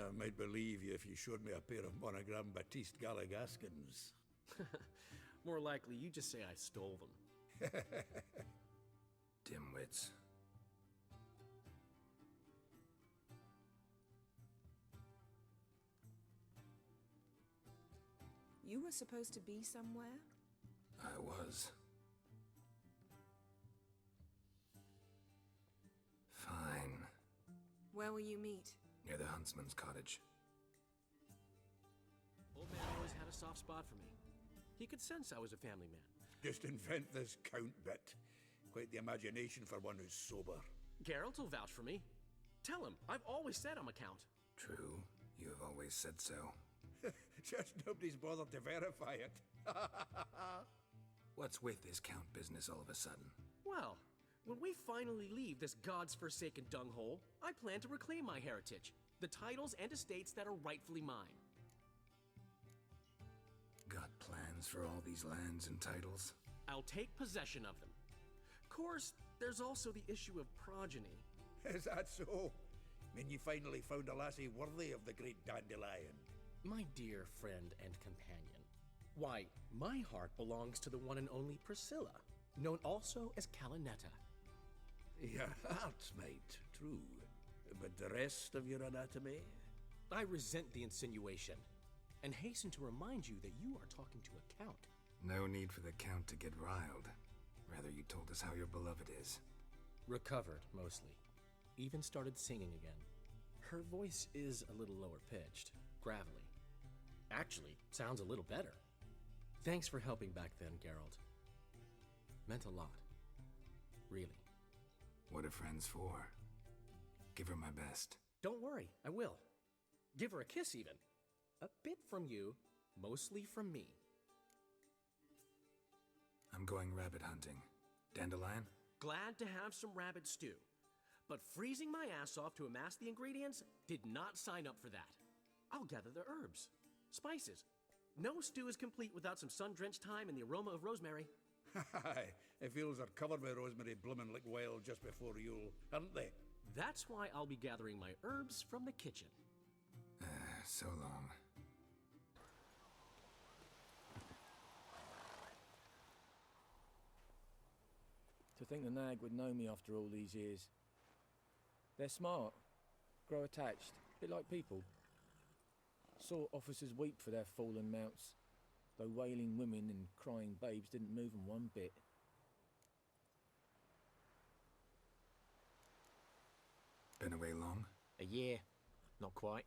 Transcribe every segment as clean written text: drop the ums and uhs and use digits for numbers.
I might believe you if you showed me a pair of monogram Batiste Galligaskins. More likely, you just say I stole them. Dimwits. You were supposed to be somewhere? I was. Fine. Where will you meet? Near the huntsman's cottage. Old man always had a soft spot for me. He could sense I was a family man. Just invent this count bit. Quite the imagination for one who's sober. Geralt will vouch for me. Tell him, I've always said I'm a count. True, you have always said so. Just nobody's bothered to verify it. What's with this count business all of a sudden? Well, when we finally leave this God's forsaken dunghole, I plan to reclaim my heritage, the titles and estates that are rightfully mine. Got plans for all these lands and titles? I'll take possession of them. Of course, there's also the issue of progeny. Is that so? Mean you finally found a lassie worthy of the great dandelion? My dear friend and companion. Why, my heart belongs to the one and only Priscilla, known also as Calinetta. Your heart, mate, true. But the rest of your anatomy? I resent the insinuation, and hasten to remind you that you are talking to a count. No need for the count to get riled. Rather, you told us how your beloved is. Recovered, mostly. Even started singing again. Her voice is a little lower pitched, gravelly. Actually, sounds a little better. Thanks for helping back then, Geralt. Meant a lot. Really. What are friends for? Give her my best. Don't worry, I will. Give her a kiss, even. A bit from you, mostly from me. I'm going rabbit hunting. Dandelion? Glad to have some rabbit stew. But freezing my ass off to amass the ingredients did not sign up for that. I'll gather the herbs, spices. No stew is complete without some sun-drenched thyme and the aroma of rosemary. Aye, the fields are covered with rosemary blooming like wild just before Yule, aren't they? That's why I'll be gathering my herbs from the kitchen. So long. To think the nag would know me after all these years. They're smart, grow attached, a bit like people. Saw officers weep for their fallen mounts, though wailing women and crying babes didn't move them one bit. Been away long? A year. Not quite.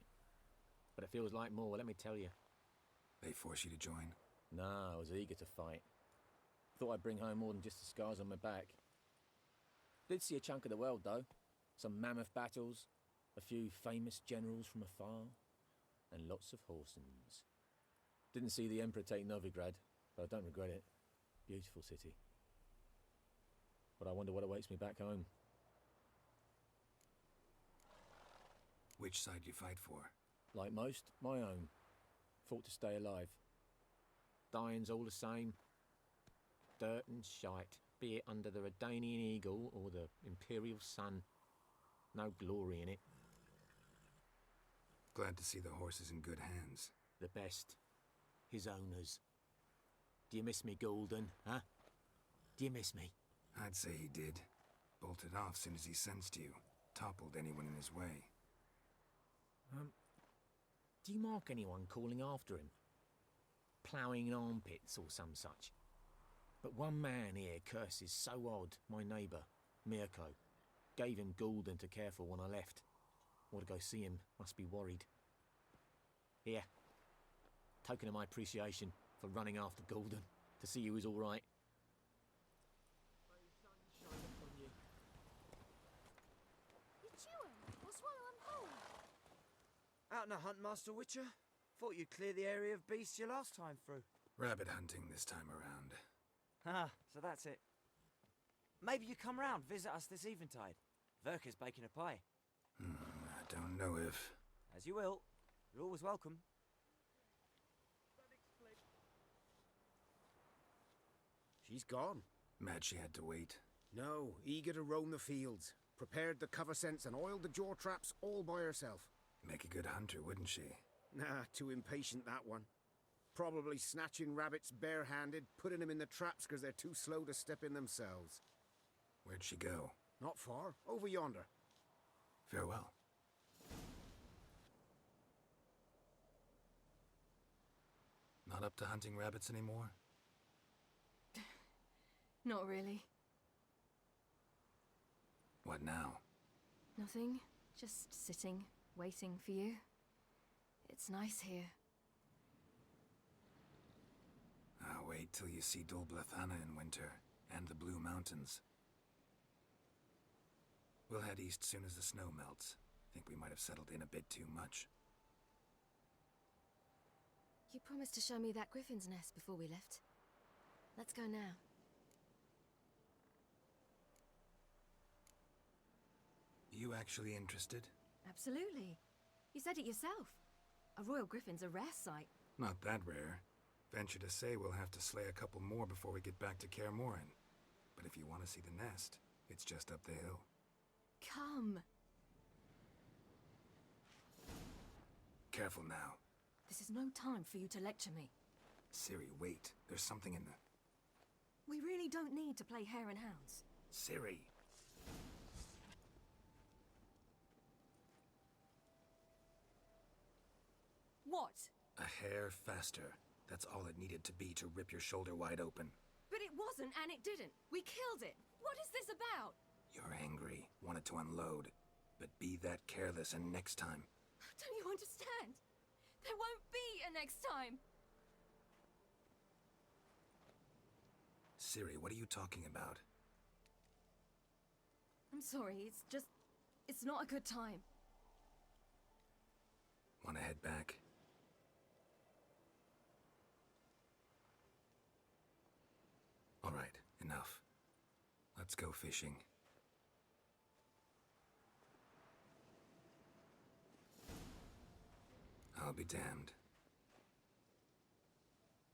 But it feels like more, let me tell you. They force you to join? Nah, I was eager to fight. Thought I'd bring home more than just the scars on my back. Did see a chunk of the world, though. Some mammoth battles, a few famous generals from afar, and lots of horsens. Didn't see the Emperor take Novigrad, but I don't regret it. Beautiful city. But I wonder what awaits me back home. Which side you fight for? Like most, my own. Fought to stay alive. Dying's all the same. Dirt and shite, be it under the Redanian eagle or the Imperial sun. No glory in it. Glad to see the horse is in good hands. The best. His owners. Do you miss me, Golden, huh? Do you miss me? I'd say he did. Bolted off soon as he sensed you. Toppled anyone in his way. Do you mark anyone calling after him? Ploughing in armpits or some such? But one man here curses so odd, my neighbour, Mirko. Gave him Golden to care for when I left. Ought to go see him, must be worried. Here. Token of my appreciation for running after Golden, to see he was all right. You chewing? Or swallow them whole? Out on a hunt, Master Witcher? Thought you'd clear the area of beasts your last time through. Rabbit hunting this time around. Ah, so that's it. Maybe you come round, visit us this eventide. Verka's baking a pie. I don't know if... As you will. You're always welcome. She's gone. Mad she had to wait. No, eager to roam the fields. Prepared the cover scents and oiled the jaw traps all by herself. Make a good hunter, wouldn't she? Nah, too impatient, that one. Probably snatching rabbits barehanded, putting them in the traps because they're too slow to step in themselves. Where'd she go? Not far. Over yonder. Farewell. Not up to hunting rabbits anymore? Not really. What now? Nothing. Just sitting, waiting for you. It's nice here. I'll wait till you see Dulblathana in winter, and the Blue Mountains. We'll head east soon as the snow melts. Think we might have settled in a bit too much. You promised to show me that griffin's nest before we left. Let's go now. You actually interested? Absolutely. You said it yourself. A royal griffin's a rare sight. Not that rare. Venture to say we'll have to slay a couple more before we get back to Kaer Morhen. But if you want to see the nest, it's just up the hill. Come. Careful now. This is no time for you to lecture me. Ciri, wait. There's something in the... We really don't need to play hare and hounds. Ciri! What? A hair faster. That's all it needed to be to rip your shoulder wide open. But it wasn't, and it didn't. We killed it. What is this about? You're angry, wanted to unload. But be that careless, and next time... Don't you understand? There won't be a next time. Ciri, what are you talking about? I'm sorry, it's just... It's not a good time. Want to head back? All right, enough. Let's go fishing. I'll be damned.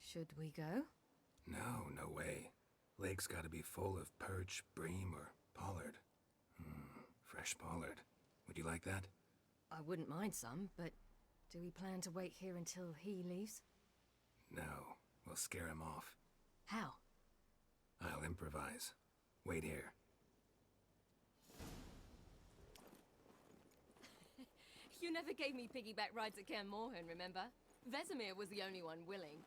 Should we go? No, no way. Lake's gotta be full of perch, bream, or pollard. Fresh pollard. Would you like that? I wouldn't mind some, but do we plan to wait here until he leaves? No, we'll scare him off. How? I'll improvise. Wait here. You never gave me piggyback rides at Kaer Morhen, remember? Vesemir was the only one willing.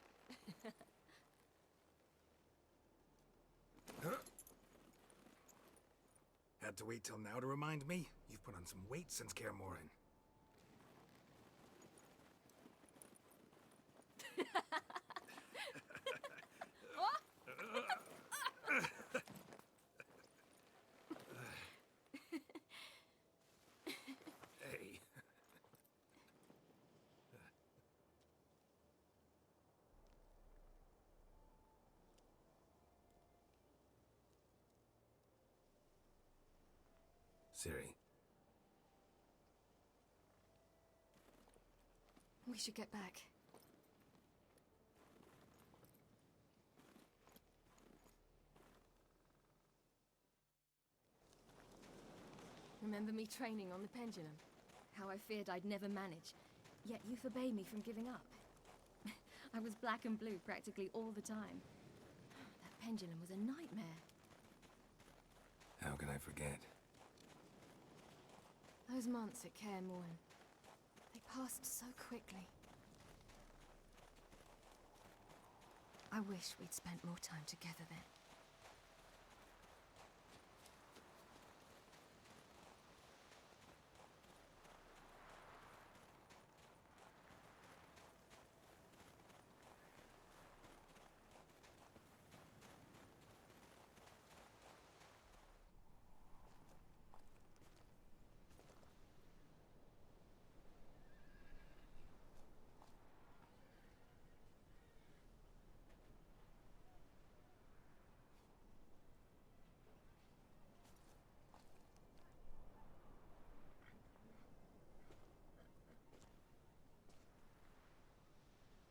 Had to wait till now to remind me? You've put on some weight since Kaer Morhen. Hey. Ciri. We should get back. Remember me training on the pendulum? How I feared I'd never manage, yet you forbade me from giving up. I was black and blue practically all the time. That pendulum was a nightmare. How can I forget? Those months at Kaer Morhen, they passed so quickly. I wish we'd spent more time together then.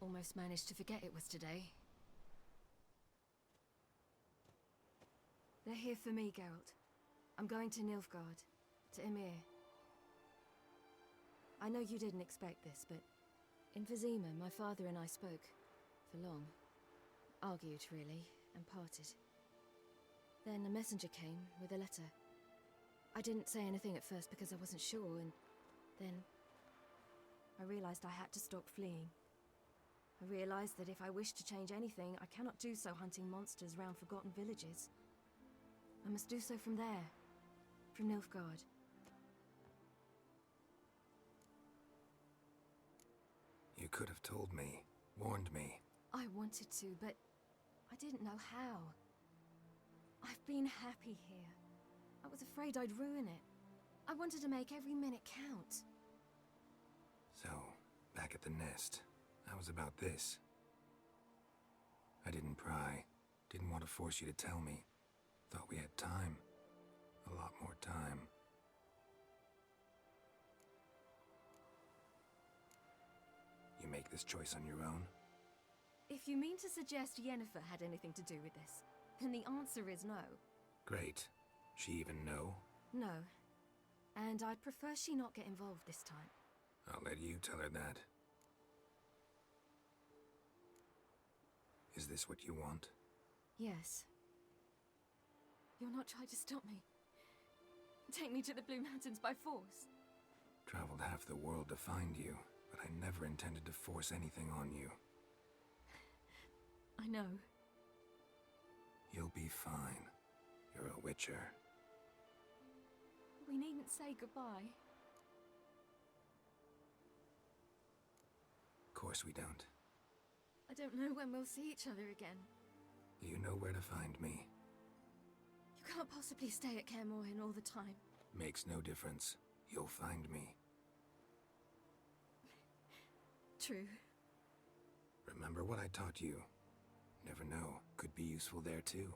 Almost managed to forget it was today. They're here for me, Geralt. I'm going to Nilfgaard, to Emir. I know you didn't expect this, but in Vizima, my father and I spoke for long. Argued, really, and parted. Then a messenger came with a letter. I didn't say anything at first because I wasn't sure, and then I realized I had to stop fleeing. I realized that if I wish to change anything, I cannot do so hunting monsters round forgotten villages. I must do so from there, from Nilfgaard. You could have told me, warned me. I wanted to, but I didn't know how. I've been happy here. I was afraid I'd ruin it. I wanted to make every minute count. So, back at the nest, how was about this? I didn't pry. Didn't want to force you to tell me. Thought we had time. A lot more time. You make this choice on your own? If you mean to suggest Yennefer had anything to do with this, then the answer is no. Great. She even know? No. And I'd prefer she not get involved this time. I'll let you tell her that. Is this what you want? Yes. You'll not try to stop me. Take me to the Blue Mountains by force. Traveled half the world to find you, but I never intended to force anything on you. I know. You'll be fine. You're a witcher. We needn't say goodbye. Of course we don't. I don't know when we'll see each other again. You know where to find me. You can't possibly stay at Kaer Morhen all the time. Makes no difference. You'll find me. True. Remember what I taught you. Never know, could be useful there too.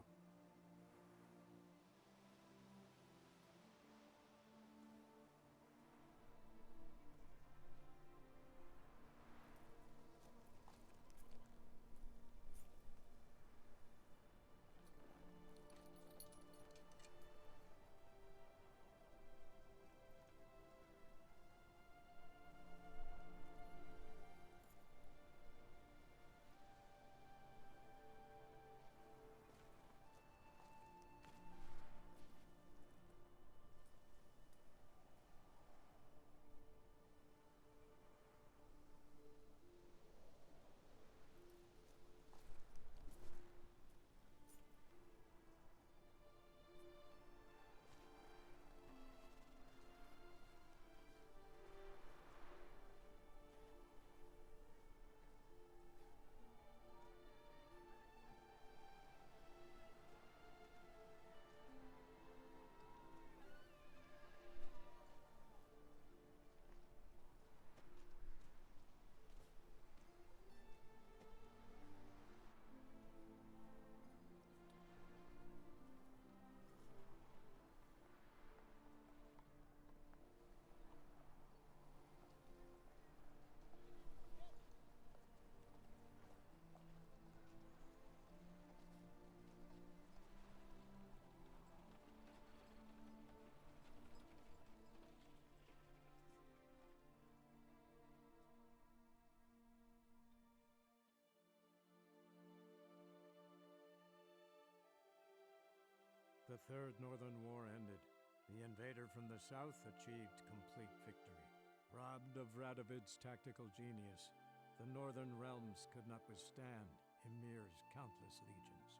The Third Northern War ended. The invader from the south achieved complete victory. Robbed of Radovid's tactical genius, the northern realms could not withstand Ymir's countless legions.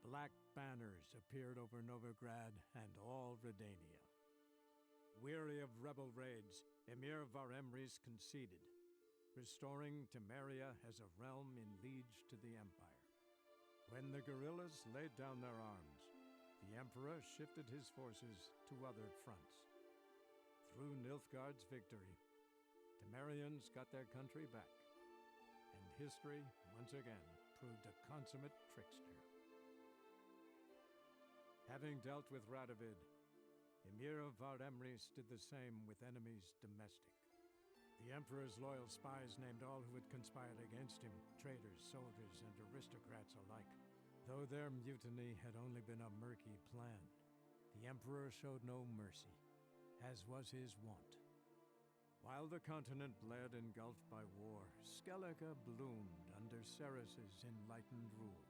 Black banners appeared over Novigrad and all Redania. Weary of rebel raids, Ymir Varemris conceded, restoring Temeria as a realm in liege to the Empire. When the guerrillas laid down their arms, the Emperor shifted his forces to other fronts. Through Nilfgaard's victory, Temerians got their country back, and history once again proved a consummate trickster. Having dealt with Radovid, Ymir of Varemris did the same with enemies domestic. The Emperor's loyal spies named all who had conspired against him, traitors, soldiers, and aristocrats alike. Though their mutiny had only been a murky plan, the Emperor showed no mercy, as was his wont. While the continent bled engulfed by war, Skellige bloomed under Ceres's enlightened rule.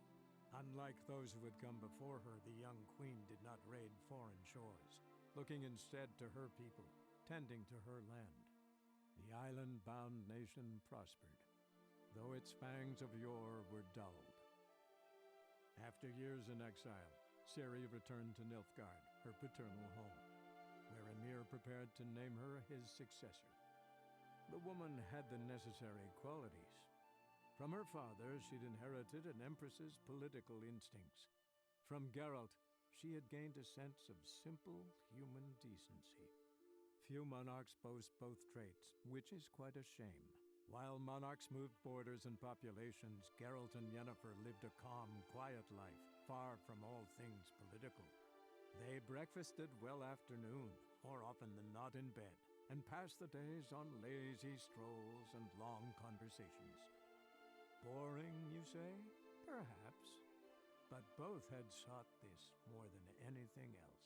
Unlike those who had come before her, the young queen did not raid foreign shores, looking instead to her people, tending to her land. The island-bound nation prospered, though its fangs of yore were dulled. After years in exile, Ciri returned to Nilfgaard, her paternal home, where Emir prepared to name her his successor. The woman had the necessary qualities. From her father, she'd inherited an empress's political instincts. From Geralt, she had gained a sense of simple human decency. Few monarchs boast both traits, which is quite a shame. While monarchs moved borders and populations, Geralt and Yennefer lived a calm, quiet life, far from all things political. They breakfasted well after noon, more often than not in bed, and passed the days on lazy strolls and long conversations. Boring, you say? Perhaps. But both had sought this more than anything else.